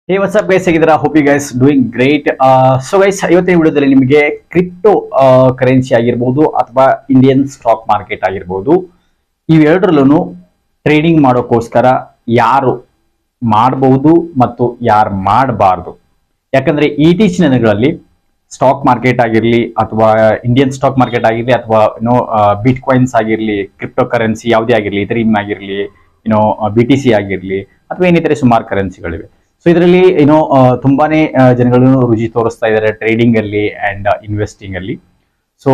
ಹೇ what's up guys, ಹೇಗಿದ್ದೀರಾ? Hope you guys doing great. So guys, ಇವತ್ತಿನ ವಿಡಿಯೋದಲ್ಲಿ ನಿಮಗೆ ಕ್ರಿಪ್ಟೋ ಕರೆನ್ಸಿ ಆಗಿರ್ಬೋದು ಅಥವಾ ಇಂಡಿಯನ್ ಸ್ಟಾಕ್ ಮಾರ್ಕೆಟ್ ಆಗಿರ್ಬೋದು, ಇವೆರಡರಲ್ಲೂ ಟ್ರೇಡಿಂಗ್ ಮಾಡೋಕ್ಕೋಸ್ಕರ ಯಾರು ಮಾಡಬಹುದು ಮತ್ತು ಯಾರು ಮಾಡಬಾರ್ದು. ಯಾಕಂದ್ರೆ ಇತ್ತೀಚಿನ ದಿನಗಳಲ್ಲಿ ಸ್ಟಾಕ್ ಮಾರ್ಕೆಟ್ ಆಗಿರಲಿ ಅಥವಾ ಇಂಡಿಯನ್ ಸ್ಟಾಕ್ ಮಾರ್ಕೆಟ್ ಆಗಿರಲಿ ಅಥವಾ ಬಿಟ್ ಕಾಯಿನ್ಸ್ ಆಗಿರಲಿ, ಕ್ರಿಪ್ಟೋ ಕರೆನ್ಸಿ ಯಾವುದೇ ಆಗಿರಲಿ, ಇಥರಿಯಂ ಆಗಿರಲಿ, BTC ಆಗಿರಲಿ ಅಥವಾ ಇನ್ನಿತರೆ ಸುಮಾರು ಕರೆನ್ಸಿಗಳಿವೆ. ಸೊ ಇದರಲ್ಲಿ ತುಂಬಾನೇ ಜನಗಳು ರುಚಿ ತೋರಿಸ್ತಾ ಇದ್ದಾರೆ ಟ್ರೇಡಿಂಗ್ ಅಲ್ಲಿ ಅಂಡ್ ಇನ್ವೆಸ್ಟಿಂಗ್ ಅಲ್ಲಿ. ಸೊ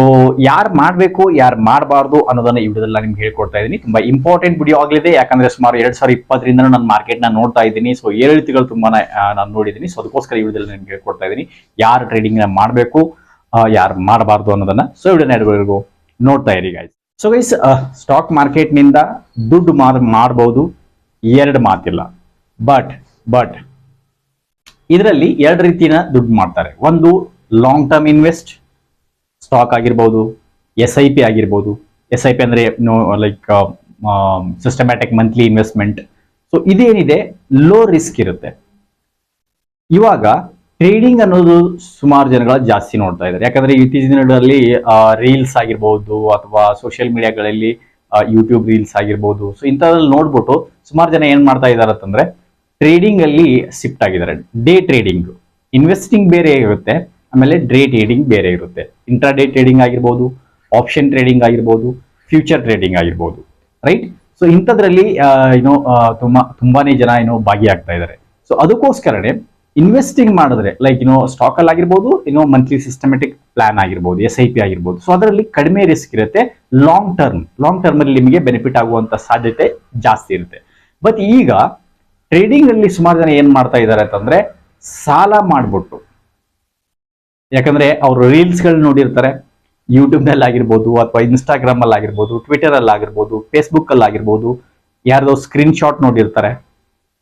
ಯಾರು ಮಾಡಬೇಕು ಯಾರು ಮಾಡಬಾರ್ದು ಅನ್ನೋದನ್ನ ಈ ವಿಡಿಯೋದಲ್ಲಿ ನಿಮ್ಗೆ ಹೇಳ್ಕೊಡ್ತಾ ಇದ್ದೀನಿ. ತುಂಬಾ ಇಂಪಾರ್ಟೆಂಟ್ ವಿಡಿಯೋ ಆಗಲಿದೆ, ಯಾಕಂದ್ರೆ ಸುಮಾರು 2020 ನಾನು ಮಾರ್ಕೆಟ್ ನ ನೋಡ್ತಾ ಇದ್ದೀನಿ. ಸೊ ಏರಿಳಿತಗಳು ತುಂಬಾನೇ ನಾನು ನೋಡಿದ್ದೀನಿ. ಸೊ ಅದಕ್ಕೋಸ್ಕರ ಈ ವಿಡಿಯೋದಲ್ಲಿ ನಿಮ್ಗೆ ಹೇಳ್ಕೊಡ್ತಾ ಇದ್ದೀನಿ ಯಾರು ಟ್ರೇಡಿಂಗ್ ನ ಮಾಡಬೇಕು ಯಾರು ಮಾಡಬಾರ್ದು ಅನ್ನೋದನ್ನ. ಸೊ ವಿಡಿಯೋನ ಎಡವರೆಗೂ ನೋಡ್ತಾ ಇರಿ guys. So guys, stock market ನಿಂದ ದುಡ್ಡು ಮಾಡಬಹುದು, ಎರಡು ಮಾತಿಲ್ಲ. ಬಟ್ ಇದರಲ್ಲಿ ಎರಡು ರೀತಿನ ದುಡ್ಡು ಮಾಡ್ತಾರೆ. ಒಂದು ಲಾಂಗ್ ಟರ್ಮ್ ಇನ್ವೆಸ್ಟ್, ಸ್ಟಾಕ್ ಆಗಿರ್ಬೋದು, SIP ಆಗಿರ್ಬೋದು. SIP ಅಂದ್ರೆ like systematic monthly investment. So ಇದೇನಿದೆ ಲೋ ರಿಸ್ಕ್ ಇರುತ್ತೆ. ಇವಾಗ ಟ್ರೇಡಿಂಗ್ ಅನ್ನೋದು ಸುಮಾರು ಜನಗಳು ಜಾಸ್ತಿ ನೋಡ್ತಾ ಇದ್ದಾರೆ. ಯಾಕಂದ್ರೆ ಇತ್ತೀಚಿನ ದಿನಗಳಲ್ಲಿ ರೀಲ್ಸ್ ಆಗಿರ್ಬೋದು ಅಥವಾ ಸೋಷಿಯಲ್ ಮೀಡಿಯಾಗಳಲ್ಲಿ ಯೂಟ್ಯೂಬ್ ರೀಲ್ಸ್ ಆಗಿರ್ಬೋದು. ಸೊ ಇಂಥದ್ರಲ್ಲಿ ನೋಡ್ಬಿಟ್ಟು ಸುಮಾರು ಜನ ಏನ್ ಮಾಡ್ತಾ ಇದ್ದಾರೆ ಅಂತಂದ್ರೆ ಟ್ರೇಡಿಂಗ್ ಅಲ್ಲಿ ಶಿಫ್ಟ್ ಆಗಿದ್ದಾರೆ. ಡೇ ಟ್ರೇಡಿಂಗ್, ಇನ್ವೆಸ್ಟಿಂಗ್ ಬೇರೆ ಇರುತ್ತೆ, ಆಮೇಲೆ ಡೇ ಟ್ರೇಡಿಂಗ್ ಬೇರೆ ಇರುತ್ತೆ. ಇಂಟ್ರಾಡೇ ಟ್ರೇಡಿಂಗ್ ಆಗಿರ್ಬೋದು, ಆಪ್ಷನ್ ಟ್ರೇಡಿಂಗ್ ಆಗಿರ್ಬೋದು, ಫ್ಯೂಚರ್ ಟ್ರೇಡಿಂಗ್ ಆಗಿರ್ಬೋದು, ರೈಟ್? ಸೊ ಇಂಥದ್ರಲ್ಲಿ ತುಂಬಾನೇ ಜನ ಭಾಗಿಯಾಗ್ತಾ ಇದ್ದಾರೆ. ಸೊ ಅದಕ್ಕೋಸ್ಕರನೇ ಇನ್ವೆಸ್ಟಿಂಗ್ ಮಾಡಿದ್ರೆ ಲೈಕ್ ಸ್ಟಾಕ್ ಅಲ್ಲಿ ಆಗಿರ್ಬೋದು, ಮಂತ್ಲಿ ಸಿಸ್ಟಮೆಟಿಕ್ ಪ್ಲಾನ್ ಆಗಿರ್ಬೋದು, SIP ಆಗಿರ್ಬೋದು. ಸೊ ಅದರಲ್ಲಿ ಕಡಿಮೆ ರಿಸ್ಕ್ ಇರುತ್ತೆ. ಲಾಂಗ್ ಟರ್ಮ್ ಅಲ್ಲಿ ನಿಮಗೆ ಬೆನಿಫಿಟ್ ಆಗುವಂತ ಸಾಧ್ಯತೆ ಜಾಸ್ತಿ ಇರುತ್ತೆ. ಬಟ್ ಈಗ ಟ್ರೇಡಿಂಗ್ ಅಲ್ಲಿ ಸುಮಾರು ಜನ ಏನ್ ಮಾಡ್ತಾ ಇದ್ದಾರೆ ಅಂತಂದ್ರೆ ಸಾಲ ಮಾಡ್ಬಿಟ್ಟು, ಯಾಕಂದ್ರೆ ಅವರು ರೀಲ್ಸ್ ಗಳು ನೋಡಿರ್ತಾರೆ, ಯೂಟ್ಯೂಬ್ ನಲ್ಲಿ ಆಗಿರ್ಬೋದು ಅಥವಾ ಇನ್ಸ್ಟಾಗ್ರಾಮ್ ಅಲ್ಲಿ ಆಗಿರ್ಬೋದು, ಟ್ವಿಟರ್ ಅಲ್ಲಿ ಆಗಿರ್ಬೋದು, ಫೇಸ್ಬುಕ್ ಅಲ್ಲಿ ಆಗಿರ್ಬೋದು, ಯಾರ್ದೋ ಸ್ಕ್ರೀನ್ ಶಾಟ್ ನೋಡಿರ್ತಾರೆ.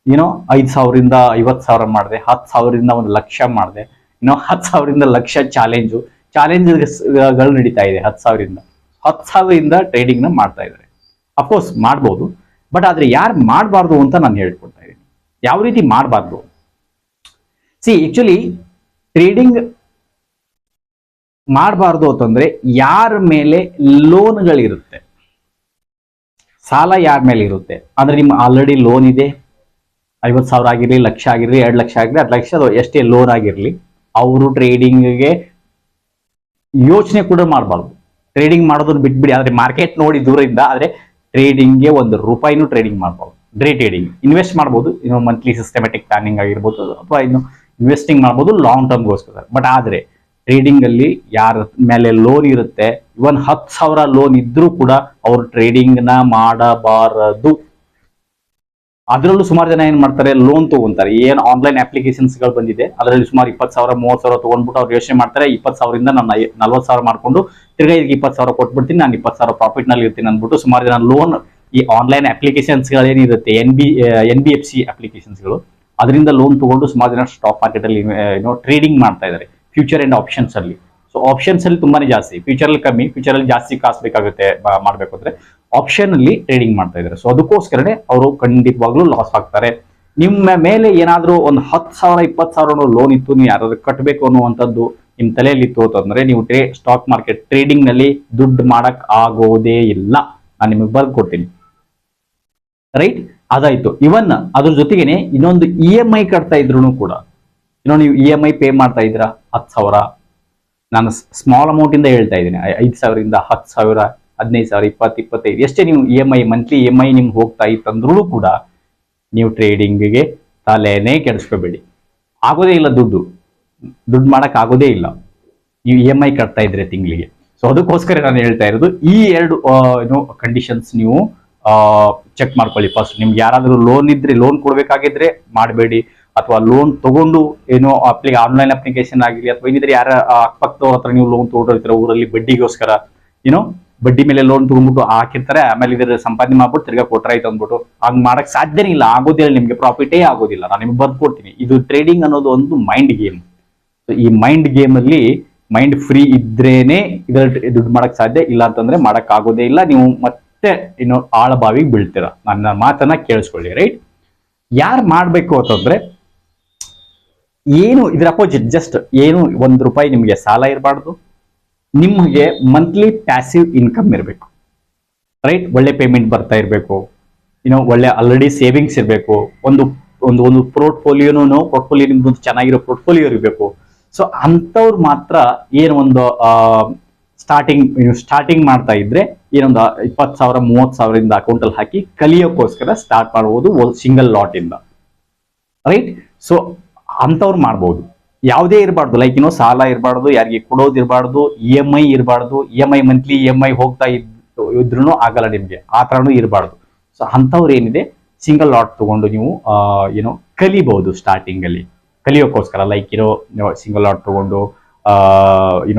5,000 50,000 ಮಾಡಿದೆ, 10,000 1 ಲಕ್ಷ ಮಾಡಿದೆ, 10,000 ಲಕ್ಷ ಚಾಲೆಂಜ್ಗಳು ನಡೀತಾ ಇದೆ. 10,000 ಟ್ರೇಡಿಂಗ್ ನ ಮಾಡ್ತಾ ಇದ್ದಾರೆ. ಅಫ್ಕೋರ್ಸ್ ಮಾಡ್ಬೋದು, ಬಟ್ ಆದ್ರೆ ಯಾರು ಮಾಡಬಾರ್ದು ಅಂತ ನಾನು ಹೇಳ್ಕೊಡ್ತಾ ಇದ್ದೀನಿ. ಯಾವ ರೀತಿ ಮಾಡಬಾರ್ದು? ಆಕ್ಚುಲಿ ಟ್ರೇಡಿಂಗ್ ಮಾಡಬಾರ್ದು ಅಂತಂದ್ರೆ ಯಾರ ಮೇಲೆ ಲೋನ್ಗಳಿರುತ್ತೆ, ಸಾಲ ಯಾರ ಮೇಲೆ ಇರುತ್ತೆ ಅಂದ್ರೆ ನಿಮ್ಮ ಆಲ್ರೆಡಿ ಲೋನ್ ಇದೆ, 50,000 ಆಗಿರ್ಲಿ, ಲಕ್ಷ ಆಗಿರ್ಲಿ, 2 ಲಕ್ಷ ಆಗಿರ್ಲಿ, 10 ಲಕ್ಷ ಎಷ್ಟೇ ಲೋನ್ ಆಗಿರ್ಲಿ, ಅವರು ಟ್ರೇಡಿಂಗ್ಗೆ ಯೋಚನೆ ಕೂಡ ಮಾಡಬಾರ್ದು. ಟ್ರೇಡಿಂಗ್ ಮಾಡೋದನ್ನ ಬಿಟ್ಬಿಡಿ. ಆದ್ರೆ ಮಾರ್ಕೆಟ್ ನೋಡಿ ದೂರದಿಂದ, ಆದ್ರೆ ಟ್ರೇಡಿಂಗ್ಗೆ ₹1 ಟ್ರೇಡಿಂಗ್ ಮಾಡಬಹುದು. ಡೇ ಟ್ರೇಡಿಂಗ್ ಇನ್ವೆಸ್ಟ್ ಮಾಡಬಹುದು, ಮಂತ್ಲಿ ಸಿಸ್ಟಮ್ಯಾಟಿಕ್ ಪ್ಲಾನಿಂಗ್ ಆಗಿರ್ಬೋದು ಅಥವಾ ಇನ್ವೆಸ್ಟಿಂಗ್ ಮಾಡಬಹುದು ಲಾಂಗ್ ಟರ್ಮ್ಗೋಸ್ಕರ. ಬಟ್ ಆದ್ರೆ ಟ್ರೇಡಿಂಗ್ ಅಲ್ಲಿ ಯಾರ ಮೇಲೆ ಲೋನ್ ಇರುತ್ತೆ, ಇವನ್ 10,000 ಲೋನ್ ಇದ್ರೂ ಕೂಡ ಅವರು ಟ್ರೇಡಿಂಗ್ ನ ಮಾಡಬಾರದು. ಅದರಲ್ಲೂ ಸುಮಾರು ಜನ ಏನ್ ಮಾಡ್ತಾರೆ, ಲೋನ್ ತಗೊಂತಾರೆ. ಏನ್ ಆನ್ಲೈನ್ ಅಪ್ಲಿಕೇಶನ್ಸ್ ಗಳು ಬಂದಿದೆ ಅದರಲ್ಲಿ ಸುಮಾರು 20,000 30,000 ತಗೊಂಡ್ಬಿಟ್ಟು ಅವ್ರು ಯೋಚನೆ ಮಾಡ್ತಾರೆ, 20,000 ನಾನು 40,000 ಮಾಡ್ಕೊಂಡು ತಿರ್ಗಾ 20,000 ಕೊಟ್ಬಿಡ್ತೀನಿ, ನಾನು 20,000 ಪ್ರಾಫಿಟ್ ನಲ್ಲಿ ಇರ್ತೀನಿ ಅಂದ್ಬಿಟ್ಟು ಸುಮಾರು ಜನ ಲೋನ್ ಈ ಆನ್ಲೈನ್ ಅಪ್ಲಿಕೇಶನ್ಸ್ ಗಳೇನಿರುತ್ತೆ, NBFC ಅಪ್ಲಿಕೇಶನ್ಸ್ ಗಳು, ಅದರಿಂದ ಲೋನ್ ತಗೊಂಡು ಸುಮಾರು ಜನ ಸ್ಟಾಕ್ ಮಾರ್ಕೆಟ್ ಅಲ್ಲಿ ಟ್ರೇಡಿಂಗ್ ಮಾಡ್ತಾ ಇದ್ದಾರೆ, ಫ್ಯೂಚರ್ ಅಂಡ್ ಆಪ್ಷನ್ಸ್ ಅಲ್ಲಿ. ಸೊ ಆಪ್ಷನ್ಸ್ ಅಲ್ಲಿ ತುಂಬಾನೇ ಜಾಸ್ತಿ, ಫ್ಯೂಚರ್ ಅಲ್ಲಿ ಕಮ್ಮಿ, ಫ್ಯೂಚರ್ ಅಲ್ಲಿ ಜಾಸ್ತಿ ಕಾಸು ಬೇಕಾಗುತ್ತೆ ಮಾಡ್ಬೇಕು ಅಂದ್ರೆ. ಆಪ್ಷನ್ ಅಲ್ಲಿ ಟ್ರೇಡಿಂಗ್ ಮಾಡ್ತಾ ಇದ್ದಾರೆ. ಸೊ ಅದಕ್ಕೋಸ್ಕರನೇ ಅವರು ಖಂಡಿತವಾಗ್ಲೂ ಲಾಸ್ ಆಗ್ತಾರೆ. ನಿಮ್ಮ ಮೇಲೆ ಏನಾದ್ರೂ ಒಂದು 10,000 20,000 ಲೋನ್ ಇತ್ತು, ನೀವು ಯಾರಾದ್ರೂ ಕಟ್ಟಬೇಕು ಅನ್ನುವಂಥದ್ದು ನಿಮ್ ತಲೆಯಲ್ಲಿ ಇತ್ತು ಅಂತಂದ್ರೆ ನೀವು ಸ್ಟಾಕ್ ಮಾರ್ಕೆಟ್ ಟ್ರೇಡಿಂಗ್ ನಲ್ಲಿ ದುಡ್ಡು ಮಾಡಕ್ ಆಗೋದೇ ಇಲ್ಲ. ನಾನು ನಿಮಗೆ ಬರ್ದು ಕೊಡ್ತೀನಿ, ರೈಟ್? ಅದಾಯ್ತು. ಇವನ್ ಅದ್ರ ಜೊತೆಗೇನೆ ಇನ್ನೊಂದು EMI ಕಟ್ತಾ ಇದ್ರು ಕೂಡ, ನೀವು EMI ಪೇ ಮಾಡ್ತಾ ಇದ್ದೀರಾ 10,000. ನಾನು ಸ್ಮಾಲ್ ಅಮೌಂಟ್ ಇಂದ ಹೇಳ್ತಾ ಇದ್ದೀನಿ, 5,000 10,000 15,000 20 25 ಎಷ್ಟೇ ನೀವು EMI ಮಂತ್ಲಿ EMI ನಿಮ್ಗೆ ಹೋಗ್ತಾ ಇತ್ತಂದ್ರೂ ಕೂಡ ನೀವು ಟ್ರೇಡಿಂಗ್ಗೆ ತಲೆನೇ ಕೆಡಿಸ್ಕೋಬೇಡಿ. ಆಗೋದೇ ಇಲ್ಲ, ದುಡ್ಡು ಮಾಡಕ್ ಆಗೋದೇ ಇಲ್ಲ ನೀವು EMI ಕಟ್ತಾ ಇದ್ರೆ ತಿಂಗಳಿಗೆ. ಸೊ ಅದಕ್ಕೋಸ್ಕರ ನಾನು ಹೇಳ್ತಾ ಇರೋದು ಈ ಎರಡು ಕಂಡೀಷನ್ಸ್ ನೀವು ಚೆಕ್ ಮಾಡ್ಕೊಳ್ಳಿ ಫಸ್ಟ್. ನಿಮ್ಗೆ ಯಾರಾದ್ರೂ ಲೋನ್ ಇದ್ರೆ, ಲೋನ್ ಕೊಡ್ಬೇಕಾಗಿದ್ರೆ ಮಾಡಬೇಡಿ, ಅಥವಾ ಲೋನ್ ತಗೊಂಡು ಆನ್ಲೈನ್ ಅಪ್ಲಿಕೇಶನ್ ಆಗಿರಲಿ ಅಥವಾ ಏನಿದ್ರೆ ಯಾರ ಅಕ್ಕಪಕ್ಕದವ್ರ ಹತ್ರ ನೀವು ಲೋನ್ ತಗೊಂಡಿರ್ತೀರ ಊರಲ್ಲಿ ಬಡ್ಡಿಗೋಸ್ಕರ, ಬಡ್ಡಿ ಮೇಲೆ ಲೋನ್ ತಗೊಂಡ್ಬಿಟ್ಟು ಹಾಕಿರ್ತಾರೆ, ಆಮೇಲೆ ಇದ್ರ ಸಂಪಾದನೆ ಮಾಡ್ಬಿಟ್ಟು ತಿರ್ಗಾ ಕೊಟ್ರಾಯ್ತು ಅಂದ್ಬಿಟ್ಟು ಹಂಗ್ ಮಾಡಕ್ ಸಾಧ್ಯನೇ ಇಲ್ಲ, ಆಗೋದಿಲ್ಲ, ನಿಮ್ಗೆ ಪ್ರಾಫಿಟೇ ಆಗೋದಿಲ್ಲ. ನಾನು ನಿಮ್ಗೆ ಬರ್ದು ಕೊಡ್ತೀನಿ. ಇದು ಟ್ರೇಡಿಂಗ್ ಅನ್ನೋದು ಒಂದು ಮೈಂಡ್ ಗೇಮ್. ಈ ಮೈಂಡ್ ಗೇಮ್ ಅಲ್ಲಿ ಮೈಂಡ್ ಫ್ರೀ ಇದ್ರೇನೆ ಇದ್ರಲ್ಲಿ ದುಡ್ಡು ಮಾಡಕ್ ಸಾಧ್ಯ, ಇಲ್ಲ ಅಂತಂದ್ರೆ ಮಾಡಕ್ ಆಗೋದೇ ಇಲ್ಲ. ನೀವು ಮತ್ತೆ ಆಳಬಾವಿಗೆ ಬೀಳ್ತೀರಾ. ನನ್ನ ಮಾತನ್ನ ಕೇಳಿಸ್ಕೊಳ್ಳಿ, ರೈಟ್? ಯಾರು ಮಾಡ್ಬೇಕು ಅಂತಂದ್ರೆ ಏನು ಇದ್ರ ಅಪೋಸಿಟ್, ಜಸ್ಟ್ ಏನು ₹1 ನಿಮಗೆ ಸಾಲ ಇರಬಾರ್ದು, ನಿಮಗೆ ಮಂತ್ಲಿ ಪ್ಯಾಸಿವ್ ಇನ್ಕಮ್ ಇರಬೇಕು, ರೈಟ್? ಒಳ್ಳೆ ಪೇಮೆಂಟ್ ಬರ್ತಾ ಇರಬೇಕು, ಒಳ್ಳೆ ಆಲ್ರೆಡಿ ಸೇವಿಂಗ್ಸ್ ಇರಬೇಕು, ಒಂದು ಒಂದು ಒಂದು ಪೋರ್ಟ್ಫೋಲಿಯೋ ನಿಮ್ದು ಚೆನ್ನಾಗಿರೋ ಪೋರ್ಟ್ಫೋಲಿಯೋ ಇರಬೇಕು. ಸೊ ಅಂಥವ್ರು ಮಾತ್ರ ಏನು ಒಂದು ಸ್ಟಾರ್ಟಿಂಗ್ ಮಾಡ್ತಾ ಇದ್ರೆ ಏನೊಂದು 20,000 30,000 ಅಕೌಂಟ್ ಅಲ್ಲಿ ಹಾಕಿ ಕಲಿಯೋಕ್ಕೋಸ್ಕರ ಸ್ಟಾರ್ಟ್ ಮಾಡಬಹುದು ಸಿಂಗಲ್ ಲಾಟ್ ಇಂದ, ರೈಟ್? ಸೊ ಅಂಥವ್ರು ಮಾಡ್ಬೋದು. ಯಾವುದೇ ಇರಬಾರ್ದು, ಲೈಕ್ ಸಾಲ ಇರಬಾರ್ದು, ಯಾರಿಗೆ ಕೊಡೋದು ಇರಬಾರ್ದು, EMI ಇರಬಾರ್ದು, EMI ಮಂತ್ಲಿ EMI ಹೋಗ್ತಾ ಇದ್ರೂ ಆಗಲ್ಲ ನಿಮ್ಗೆ, ಆ ಥರನೂ ಇರಬಾರ್ದು. ಸೊ ಅಂಥವ್ರು ಏನಿದೆ ಸಿಂಗಲ್ ಲಾಟ್ ತಗೊಂಡು ನೀವು ಕಲಿಬಹುದು ಸ್ಟಾರ್ಟಿಂಗ್ ಅಲ್ಲಿ, ಕಲಿಯೋಕ್ಕೋಸ್ಕರ ಲೈಕ್ ಸಿಂಗಲ್ ಲಾಟ್ ತಗೊಂಡು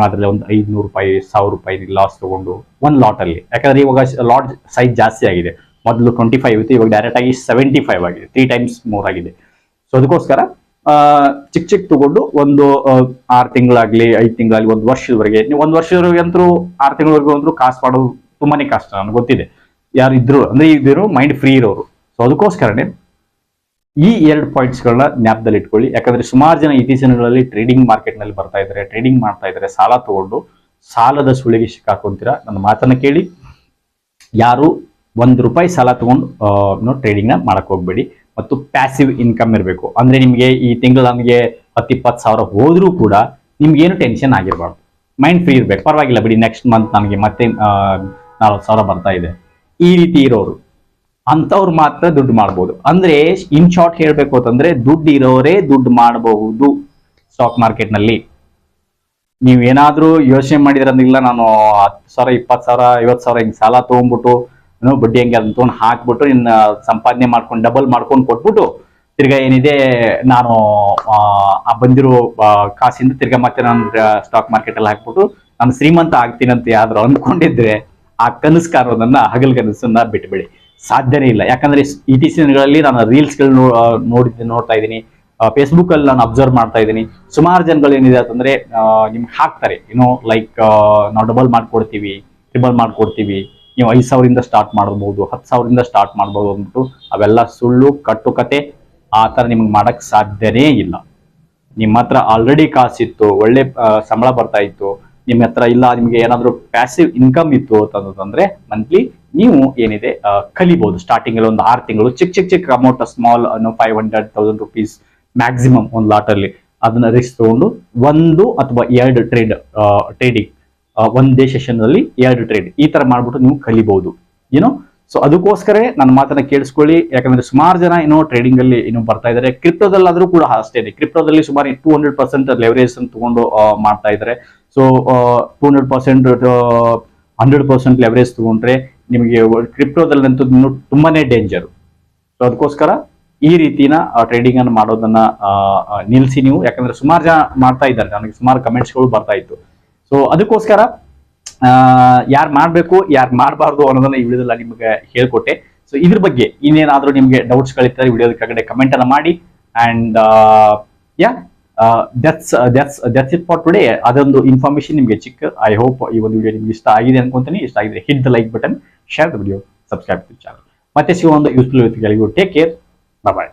ಅದರಲ್ಲಿ ಒಂದು ₹500 ₹1,000 ಲಾಸ್ ತಗೊಂಡು ಒಂದು ಲಾಟ್ ಅಲ್ಲಿ, ಯಾಕಂದ್ರೆ ಇವಾಗ ಲಾಟ್ ಸೈಜ್ ಜಾಸ್ತಿ ಆಗಿದೆ. ಮೊದಲು 25 ಇತ್ತು, ಇವಾಗ ಡೈರೆಕ್ಟ್ ಆಗಿ 75 ಆಗಿದೆ, 3 times more ಆಗಿದೆ. ಸೊ ಅದಕ್ಕೋಸ್ಕರ ಚಿಕ್ಕ ತಗೊಂಡು ಒಂದು 6 ತಿಂಗಳಾಗ್ಲಿ 5 ತಿಂಗಳಾಗ್ಲಿ 1 ವರ್ಷದವರೆಗೆ, ನೀವು 1 ವರ್ಷದವರೆಗೆ ಅಂತೂ 6 ತಿಂಗಳವರೆಗೂ ಅಂತೂ ಕಾಸು ಮಾಡೋದು ತುಂಬಾನೇ ಕಷ್ಟ, ನನಗೆ ಗೊತ್ತಿದೆ. ಯಾರು ಇದ್ರು ಅಂದ್ರೆ ಇದ್ರು ಮೈಂಡ್ ಫ್ರೀ ಇರೋರು. ಸೊ ಅದಕ್ಕೋಸ್ಕರನೇ ಈ 2 ಪಾಯಿಂಟ್ಸ್ಗಳನ್ನ ಜ್ಞಾಪಕದಲ್ಲಿ ಇಟ್ಕೊಳ್ಳಿ. ಯಾಕಂದ್ರೆ ಸುಮಾರು ಜನ ಇತ್ತೀಚಿನ ದಿನಗಳಲ್ಲಿ ಟ್ರೇಡಿಂಗ್ ಮಾರ್ಕೆಟ್ ನಲ್ಲಿ ಬರ್ತಾ ಇದ್ದಾರೆ, ಟ್ರೇಡಿಂಗ್ ಮಾಡ್ತಾ ಇದ್ದಾರೆ, ಸಾಲ ತಗೊಂಡು ಸಾಲದ ಸುಳಿಗೆ ಸಿಕ್ಕಾಕೊಂತೀರಾ. ನನ್ನ ಮಾತನ್ನ ಕೇಳಿ, ಯಾರು ₹1 ಸಾಲ ತಗೊಂಡು ಟ್ರೇಡಿಂಗ್ ನ ಮಾಡಕ್ ಹೋಗ್ಬೇಡಿ. ಮತ್ತು ಪ್ಯಾಸಿವ್ ಇನ್ಕಮ್ ಇರಬೇಕು. ಅಂದ್ರೆ ನಿಮಗೆ ಈ ತಿಂಗಳು ನಮಗೆ 10-20 ಸಾವಿರ ಹೋದ್ರೂ ಕೂಡ ನಿಮ್ಗೆ ಏನು ಟೆನ್ಷನ್ ಆಗಿರ್ಬಾರ್ದು, ಮೈಂಡ್ ಫ್ರೀ ಇರ್ಬೇಕು. ಪರವಾಗಿಲ್ಲ ಬಿಡಿ, ನೆಕ್ಸ್ಟ್ ಮಂತ್ ನನಗೆ ಮತ್ತೆ 40,000 ಬರ್ತಾ ಇದೆ, ಈ ರೀತಿ ಇರೋರು ಅಂತವ್ರು ಮಾತ್ರ ದುಡ್ಡು ಮಾಡ್ಬೋದು. ಅಂದ್ರೆ ಇನ್ ಶಾರ್ಟ್ ಹೇಳ್ಬೇಕು ಅಂತಂದ್ರೆ ದುಡ್ಡು ಇರೋರೇ ದುಡ್ಡು ಮಾಡಬಹುದು ಸ್ಟಾಕ್ ಮಾರ್ಕೆಟ್ ನಲ್ಲಿ. ನೀವ್ ಏನಾದ್ರೂ ಯೋಚನೆ ಮಾಡಿದ್ರಂದಿಲ್ಲ, ನಾನು 10,000 20,000 50,000 ಹಿಂಗ್ ಸಾಲ ತಗೊಂಡ್ಬಿಟ್ಟು ಬಡ್ಡಿ ಹಂಗೆ ಅದನ್ನ ತೊಗೊಂಡು ಹಾಕ್ಬಿಟ್ಟು ಇನ್ನ ಸಂಪಾದನೆ ಮಾಡ್ಕೊಂಡು ಡಬಲ್ ಮಾಡ್ಕೊಂಡು ಕೊಟ್ಬಿಟ್ಟು ತಿರ್ಗಾ ಏನಿದೆ ನಾನು ಬಂದಿರೋ ಕಾಸಿಂದ ತಿರ್ಗಾ ಮತ್ತೆ ನಾನು ಸ್ಟಾಕ್ ಮಾರ್ಕೆಟ್ ಅಲ್ಲಿ ಹಾಕ್ಬಿಟ್ಟು ನಾನು ಶ್ರೀಮಂತ ಆಗ್ತೀನಂತ ಯಾವ್ದಾರು ಅಂದ್ಕೊಂಡಿದ್ರೆ ಆ ಕನಸು ಕಾಣೋದನ್ನ, ಹಗಲ್ ಕನಸನ್ನ ಬಿಟ್ಬಿಡಿ, ಸಾಧ್ಯನೇ ಇಲ್ಲ. ಯಾಕಂದ್ರೆ ಇತ್ತೀಚಿನ ದಿನಗಳಲ್ಲಿ ನಾನು ರೀಲ್ಸ್ ಗಳು ನೋಡ್ತಾ ಇದ್ದೀನಿ, ಫೇಸ್ಬುಕ್ ಅಲ್ಲಿ ನಾನು ಅಬ್ಸರ್ವ್ ಮಾಡ್ತಾ ಇದ್ದೀನಿ. ಸುಮಾರು ಜನಗಳು ಏನಿದೆ ಅಂತಂದ್ರೆ ನಿಮ್ಗೆ ಹಾಕ್ತಾರೆ, ಲೈಕ್ ನಾವು ಡಬಲ್ ಮಾಡ್ಕೊಡ್ತೀವಿ, ಟ್ರಿಬಲ್ ಮಾಡ್ಕೊಡ್ತೀವಿ, ನೀವು 5,000 ಸ್ಟಾರ್ಟ್ ಮಾಡಬಹುದು, 10,000 ಸ್ಟಾರ್ಟ್ ಮಾಡಬಹುದು ಅಂದ್ಬಿಟ್ಟು ಅವೆಲ್ಲ ಸುಳ್ಳು, ಕಟ್ಟುಕತೆ. ಆ ತರ ನಿಮ್ಗೆ ಮಾಡಕ್ ಸಾಧ್ಯನೇ ಇಲ್ಲ. ನಿಮ್ಮ ಹತ್ರ ಆಲ್ರೆಡಿ ಕಾಸಿತ್ತು, ಒಳ್ಳೆ ಸಂಬಳ ಬರ್ತಾ ಇತ್ತು, ನಿಮ್ಮ ಹತ್ರ ಇಲ್ಲ, ನಿಮ್ಗೆ ಏನಾದ್ರು ಪ್ಯಾಸಿವ್ ಇನ್ಕಮ್ ಇತ್ತು ಅಂತಂದ್ರೆ ಮಂತ್ಲಿ ನೀವು ಏನಿದೆ ಕಲಿಬಹುದು. ಸ್ಟಾರ್ಟಿಂಗ್ ಅಲ್ಲಿ ಒಂದು 6 ತಿಂಗಳು ಚಿಕ್ಕ ಅಮೌಂಟ್, ಸ್ಮಾಲ್ 500,000 rupees ಮ್ಯಾಕ್ಸಿಮಮ್ ಒಂದು ಲಾಟ್ ಅಲ್ಲಿ ಅದನ್ನ ರಿಸ್ಕ್ ತಗೊಂಡು 1 ಅಥವಾ 2 ಟ್ರೇಡಿಂಗ್, ಒಂದೇ ಸೆಷನ್ ಅಲ್ಲಿ 2 ಟ್ರೇಡ್ ಈ ತರ ಮಾಡ್ಬಿಟ್ಟು ನೀವು ಕಲಿಬಹುದು. ಸೊ ಅದಕ್ಕೋಸ್ಕರ ನನ್ನ ಮಾತನ್ನ ಕೇಳಿಸ್ಕೊಳ್ಳಿ. ಯಾಕಂದ್ರೆ ಸುಮಾರು ಜನ ಟ್ರೇಡಿಂಗ್ ಅಲ್ಲಿ ಬರ್ತಾ ಇದ್ದಾರೆ. ಕ್ರಿಪ್ಟೋದಲ್ಲಾದ್ರೂ ಕೂಡ ಅಷ್ಟೇ ಇದೆ. ಕ್ರಿಪ್ಟೋದಲ್ಲಿ ಸುಮಾರು 200% ಲೆವರೇಜ್ ತಗೊಂಡು ಮಾಡ್ತಾ ಇದ್ದಾರೆ. ಸೊ 200% 100% ಲೆವರೇಜ್ ತಗೊಂಡ್ರೆ ನಿಮಗೆ ಕ್ರಿಪ್ಟೋದಲ್ಲಂತೂ ತುಂಬಾನೇ ಡೇಂಜರ್. ಸೊ ಅದಕ್ಕೋಸ್ಕರ ಈ ರೀತಿನ ಟ್ರೇಡಿಂಗ್ ಅನ್ನು ಮಾಡೋದನ್ನ ನಿಲ್ಸಿ ನೀವು. ಯಾಕಂದ್ರೆ ಸುಮಾರು ಜನ ಮಾಡ್ತಾ ಇದ್ದಾರೆ, ನನಗೆ ಸುಮಾರು ಕಮೆಂಟ್ಸ್ಗಳು ಬರ್ತಾ ಇತ್ತು. ಸೊ ಅದಕ್ಕೋಸ್ಕರ ಯಾರು ಮಾಡ್ಬೇಕು ಯಾರು ಮಾಡಬಾರ್ದು ಅನ್ನೋದನ್ನ ಈ ವಿಡಿಯೋದಲ್ಲಿ ನಿಮಗೆ ಹೇಳ್ಕೊಟ್ಟೆ. ಸೊ ಇದ್ರ ಬಗ್ಗೆ ಇನ್ನೇನಾದ್ರೂ ನಿಮ್ಗೆ ಡೌಟ್ಸ್ ಗಳಿರ್ತಾರೆ ವಿಡಿಯೋದ ಕೆಳಗಡೆ ಕಮೆಂಟ್ ಅನ್ನ ಮಾಡಿ. And that's it for today. ಅದೊಂದು ಇನ್ಫಾರ್ಮೇಶನ್ ನಿಮ್ಗೆ ಚಿಕ್ಕ. ಐ ಹೋಪ್ ಈ ಒಂದು ವಿಡಿಯೋ ನಿಮ್ಗೆ ಇಷ್ಟ ಆಗಿದೆ ಅನ್ಕೊಂತೀನಿ. ಇಷ್ಟ ಆಗಿದ್ರೆ hit the like button, share the video, subscribe to channel. ಮತ್ತೆ ಸಿಗುವ ಒಂದು ಯೂಸ್ಫುಲ್ ವಿಡಿಯೋಗಳಿಗೂ ಟೇಕ್ ಕೇರ್, ಬಾಯ್.